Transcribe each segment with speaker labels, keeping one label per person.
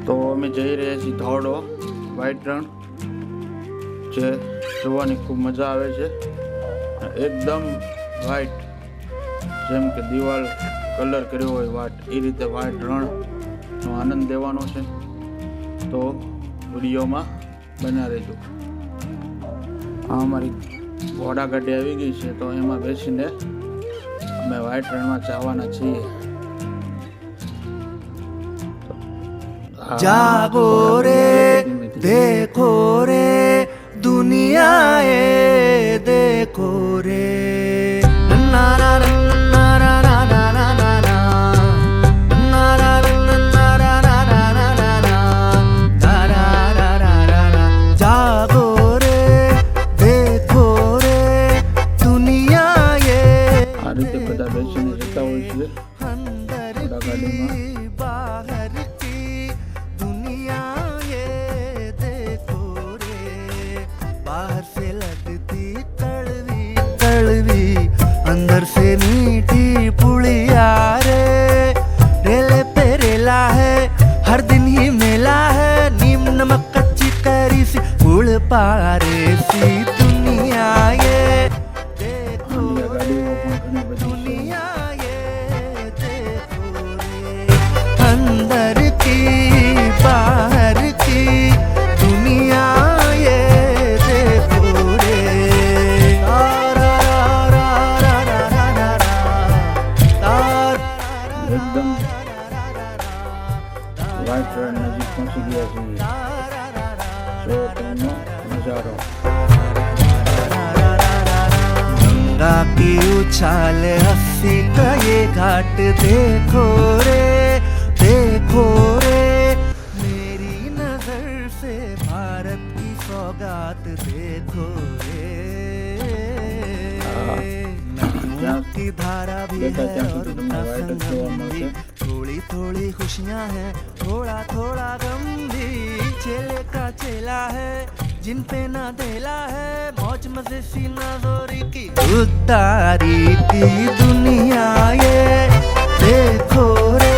Speaker 1: તો અમે જઈ રહ્યા છીએ ધોરડો વ્હાઈટ રણ, જે જોવાની ખૂબ મજા આવે છે. એકદમ વ્હાઈટ, જેમ કે દિવાલ કલર કર્યો હોય વાટ, એ રીતે વ્હાઈટ રણનો આનંદ લેવાનો છે. તો વિડીયોમાં બન્યા રહેજો. આ અમારી ઘોડા ગાડી આવી ગઈ છે, તો એમાં બેસીને અમે વ્હાઈટ રણમાં જવાના છીએ.
Speaker 2: जागो रे देखो रे दुनिया ए देखो रे ना ना ना ना ना ना ना ना ना ना ना ना ना ना. जागो रे देखो रे दुनिया ए
Speaker 1: આ રીતે બધા બેસીને જતા હોય છે ઘોડા ગાડીમાં.
Speaker 2: अंदर से मीठी पुड़िया रे रेले पे रेला है हर दिन ही मेला है नीम नमक कच्ची कैरी सी गुड़ पारे सी दुनिया ये देखो दुनिया ये देखो रे अंदर की बाहर की दुनिया ये देखो रे
Speaker 1: એકદમ વ્હાઈટ રણ નજીક પહોંચી ગયા છીએ. જો તેમનો નજારો.
Speaker 2: गंगा की उछाल हंसी का ये घाट देखो रे मेरी नजर से भारत की सौगात देखो रे नदियों की धारा भी है और उनका संगम भी थोड़ी थोड़ी खुशियाँ है थोड़ा थोड़ा गम भी चेले का चेला है जिन पे ना देला है मौज मजे सी नजोरी की उतारी की दुनिया ये देखो रे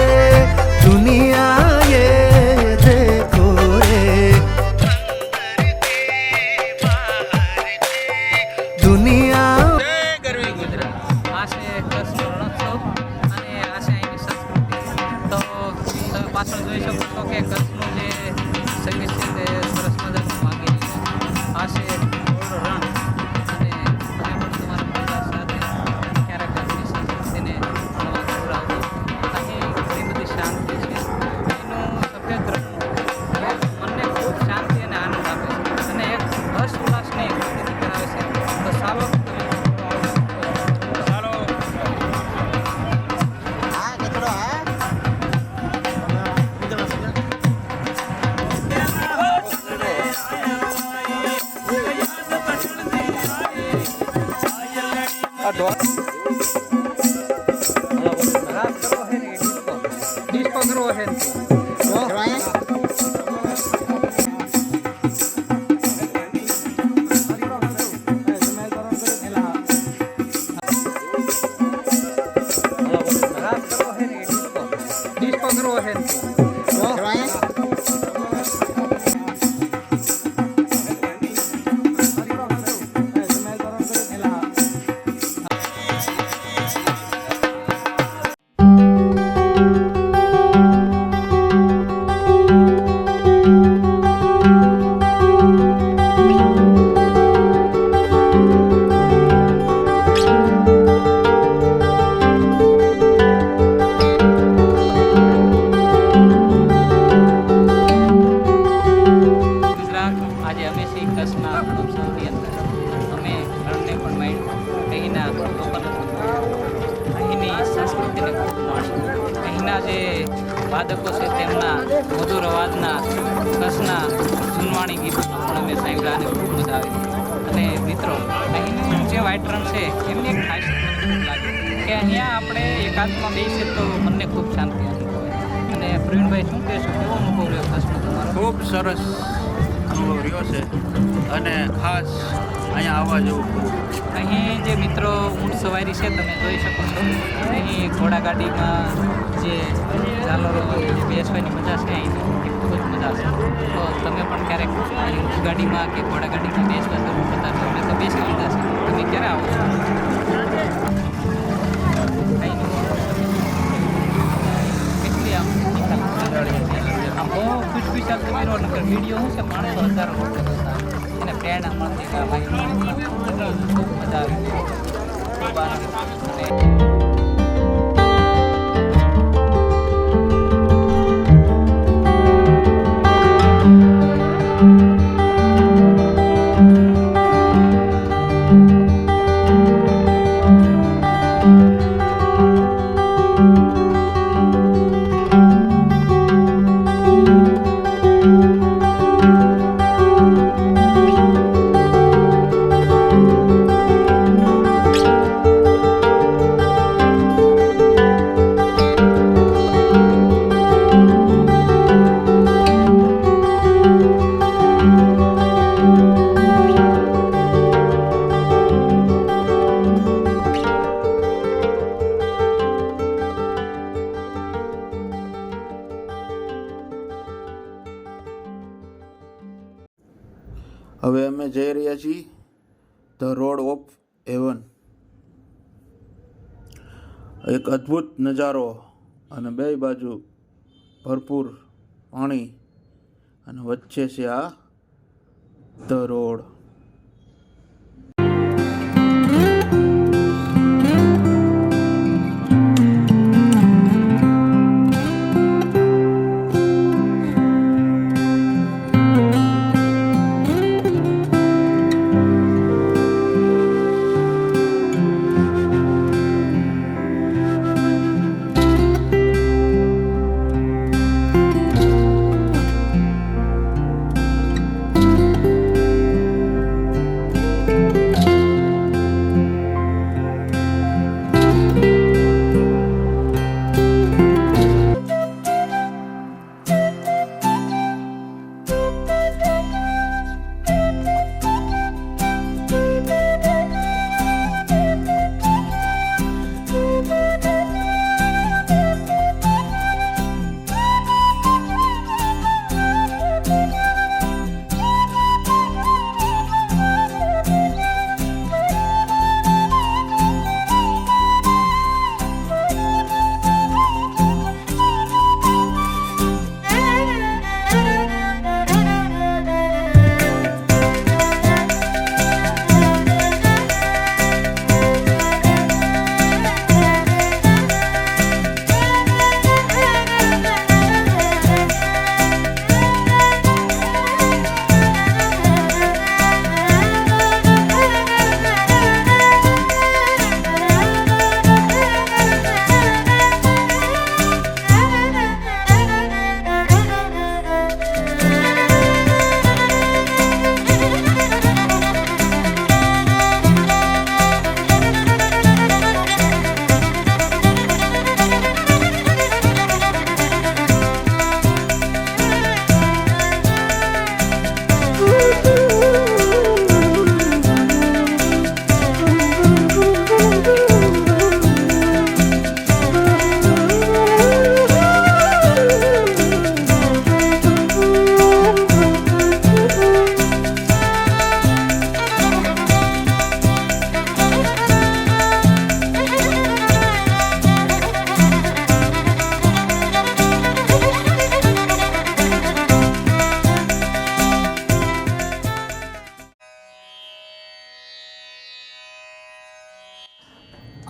Speaker 2: दुनिया ये देखो रे दुनिया
Speaker 3: ગરવી ગુજરાત આ છે કચ્છનો રણોત્સવ અને આ છે અહીંની સંસ્કૃતિ. તો તમે પાછળ જોઈ શકો છો કે કચ્છનું જે સંગીત છે તે સરસ મજાનું વાગી છે. આ છે ધોરડો રણ અને તમે પણ તમારા પરિવાર સાથે ક્યારેક કચ્છની સંસ્કૃતિને મળવા જરૂર આવજો. અહીં ઘણી બધી શાંતિ છે. અહીંનું સફેદ રણ મનને ખૂબ શાંતિ અને આનંદ આપે છે અને એક હર્ષ ઉલ્લાસની પ્રતીતિ કરાવે છે. તો ચાલો डिस्को करो है डिस्को करो है વાદકો છે તેમના મધુર અવાજના કચ્છના જૂનવાણી ગીતો પણ અમે સાંભળ્યા અને ખૂબ મજા આવી. અને મિત્રો અહીંનું જે વ્હાઈટ રણ છે એમની એક ખાસિયત મને ખૂબ લાગે કે અહીંયા આપણે એકાંતમાં બેસીએ તો મનને ખૂબ શાંતિ અનુભવે. અને પ્રવીણભાઈ શું કહેશો, કેવો અનુભવ રહ્યો કચ્છનો તમારો?
Speaker 1: ખૂબ સરસ અનુભવ રહ્યો છે અને ખાસ અહીંયા આવવા જેવું.
Speaker 3: અહીં જે મિત્રો ઊંટ સવારી છે તમે જોઈ શકો છો. અહીં ઘોડાગાડીમાં જે ઝાલરો બેસવાની મજા છે અહીંની ગાડીમાં કે ઘોડાગાડીમાં બેસવા જરૂર બતાવે. અમે તો બેસી લીધા છે. તમે ક્યારે આવો છો? કેટલી આમ બહુ ખુશ ચાલતો મેળવો નકર વિડીયો શું છે માણસો હજારો લોકો જોતા એને પ્રેરણા મળતી કે ભાઈ ખૂબ મજા આવી ખૂબ આનંદ અને
Speaker 1: હવે અમે જઈ રહ્યા છીએ ધ રોડ ઓફ હેવન. એક અદ્ભુત નજારો અને બે બાજુ ભરપૂર પાણી અને વચ્ચે છે આ ધ રોડ.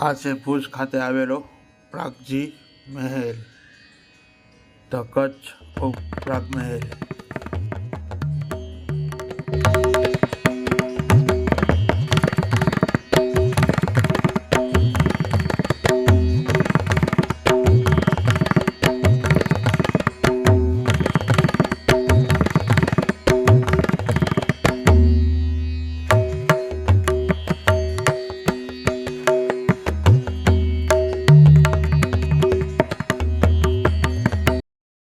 Speaker 1: આ છે ભુજ ખાતે આવેલો Pragji Mahal, the Kutch of Prag Mahal.